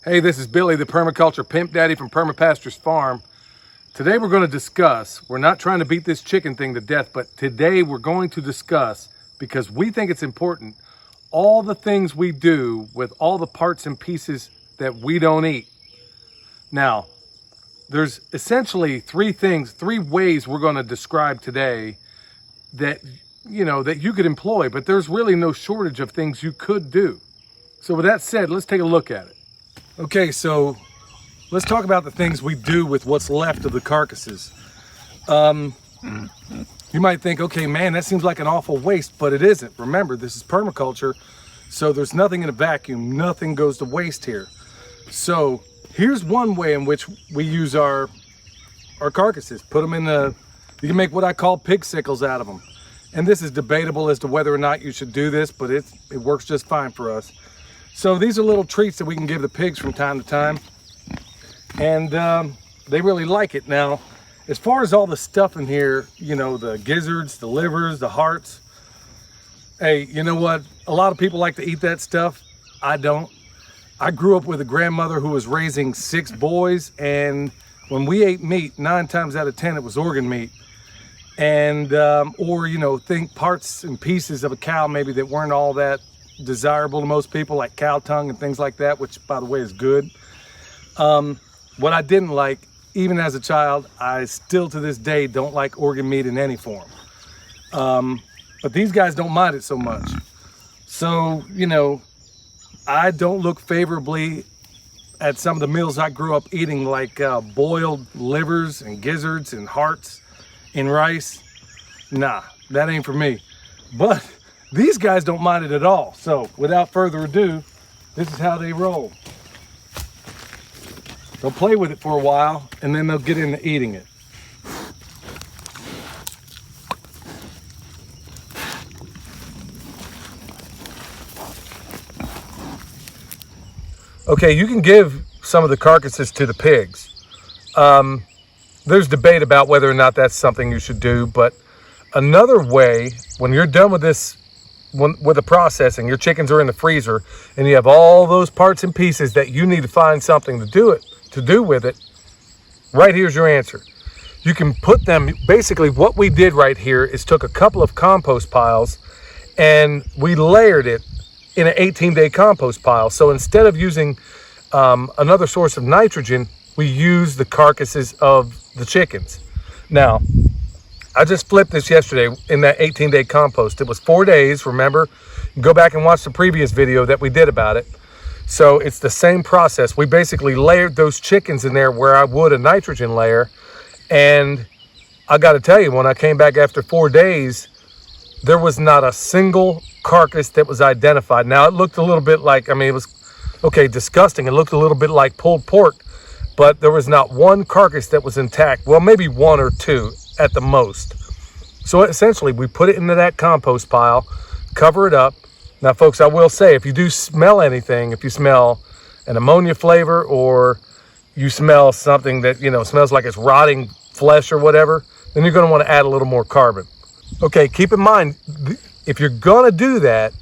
Hey, this is Billy, the Permaculture Pimp Daddy from Perma Pastures Farm. Today we're going to discuss, we're not trying to beat this chicken thing to death, but today we're going to discuss, because we think it's important, all the things we do with all the parts and pieces that we don't eat. Now, there's essentially three ways we're going to describe today that, that you could employ, but there's really no shortage of things you could do. So with that said, let's take a look at it. Okay, so let's talk about the things we do with what's left of the carcasses. You might think, okay, man, that seems like an awful waste, but it isn't. Remember, this is permaculture, so there's nothing in a vacuum. Nothing goes to waste here. So here's one way in which we use our carcasses. Put them in you can make what I call pig sickles out of them. And this is debatable as to whether or not you should do this, but it works just fine for us. So these are little treats that we can give the pigs from time to time, and they really like it. Now, as far as all the stuff in here, the gizzards, the livers, the hearts, hey, you know what? A lot of people like to eat that stuff. I don't. I grew up with a grandmother who was raising 6 boys, and when we ate meat, 9 times out of 10 it was organ meat. And or think parts and pieces of a cow maybe that weren't all that desirable to most people, like cow tongue and things like that, which by the way is good. What I didn't like, even as a child, I still to this day don't like organ meat in any form. But these guys don't mind it so much. So, I don't look favorably at some of the meals I grew up eating, like boiled livers and gizzards and hearts in rice. Nah, that ain't for me. But these guys don't mind it at all. So without further ado, this is how they roll. They'll play with it for a while and then they'll get into eating it. Okay, you can give some of the carcasses to the pigs. There's debate about whether or not that's something you should do, but another way, when you're done with this, with the processing, your chickens are in the freezer and you have all those parts and pieces that you need to find something to do with it, right here's your answer. You can put them, basically what we did right here is took a couple of compost piles and we layered it in an 18-day compost pile. So instead of using another source of nitrogen, we use the carcasses of the chickens. Now, I just flipped this yesterday in that 18-day compost. It was 4 days, remember? Go back and watch the previous video that we did about it. So it's the same process. We basically layered those chickens in there where I would a nitrogen layer. And I got to tell you, when I came back after 4 days, there was not a single carcass that was identified. Now, it looked a little bit like, it was, okay, disgusting. It looked a little bit like pulled pork, but there was not one carcass that was intact. Well, maybe 1 or 2 at the most. So essentially, we put it into that compost pile, cover it up. Now, folks, I will say, if you do smell anything, if you smell an ammonia flavor or you smell something that, smells like it's rotting flesh or whatever, then you're going to want to add a little more carbon. Okay, keep in mind, if you're going to do that,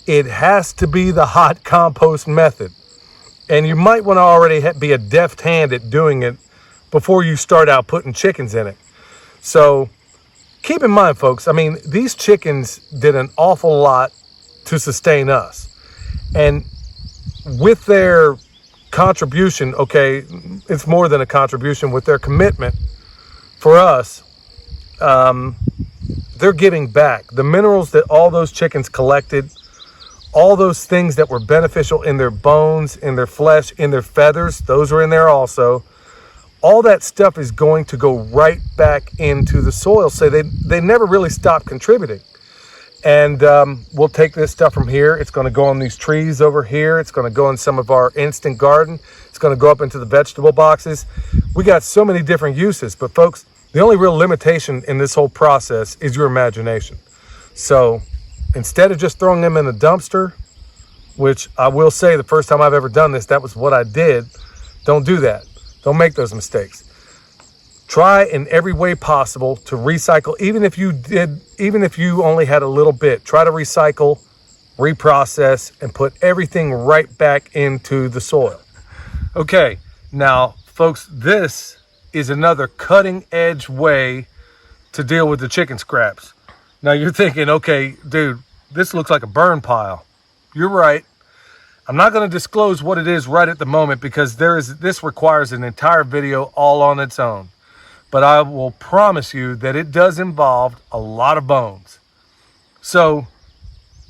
it has to be the hot compost method. And you might want to already be a deft hand at doing it before you start out putting chickens in it. So keep in mind, folks, these chickens did an awful lot to sustain us. And with their contribution, okay, it's more than a contribution, with their commitment for us, they're giving back. The minerals that all those chickens collected, all those things that were beneficial in their bones, in their flesh, in their feathers, those are in there also. All that stuff is going to go right back into the soil. So they never really stop contributing. And we'll take this stuff from here. It's going to go on these trees over here. It's going to go in some of our instant garden. It's going to go up into the vegetable boxes. We got so many different uses. But folks, the only real limitation in this whole process is your imagination. So instead of just throwing them in the dumpster, which I will say the first time I've ever done this, that was what I did. Don't do that. Don't make those mistakes. Try in every way possible to recycle. Even if you only had a little bit, try to recycle, reprocess, and put everything right back into the soil. Okay, now, folks, this is another cutting edge way to deal with the chicken scraps. Now, you're thinking, okay, dude, this looks like a burn pile. You're right. I'm not going to disclose what it is right at the moment because this requires an entire video all on its own. But I will promise you that it does involve a lot of bones. So,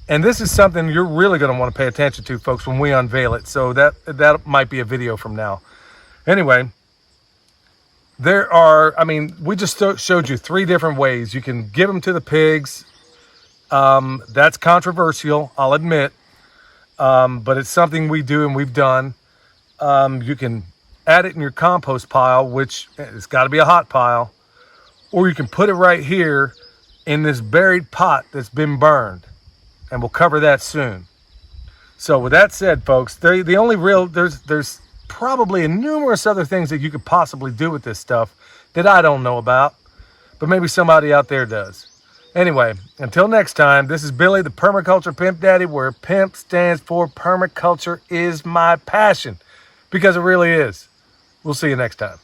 and this is something you're really going to want to pay attention to, folks, when we unveil it. So that might be a video from now. Anyway, we just showed you 3 different ways. You can give them to the pigs. That's controversial, I'll admit. But it's something we do and we've done. You can add it in your compost pile, which it's got to be a hot pile. Or you can put it right here in this buried pot that's been burned. And we'll cover that soon. So with that said, folks, there's probably numerous other things that you could possibly do with this stuff that I don't know about, but maybe somebody out there does. Anyway, until next time, this is Billy, the Permaculture Pimp Daddy, where PIMP stands for Permaculture is my passion, because it really is. We'll see you next time.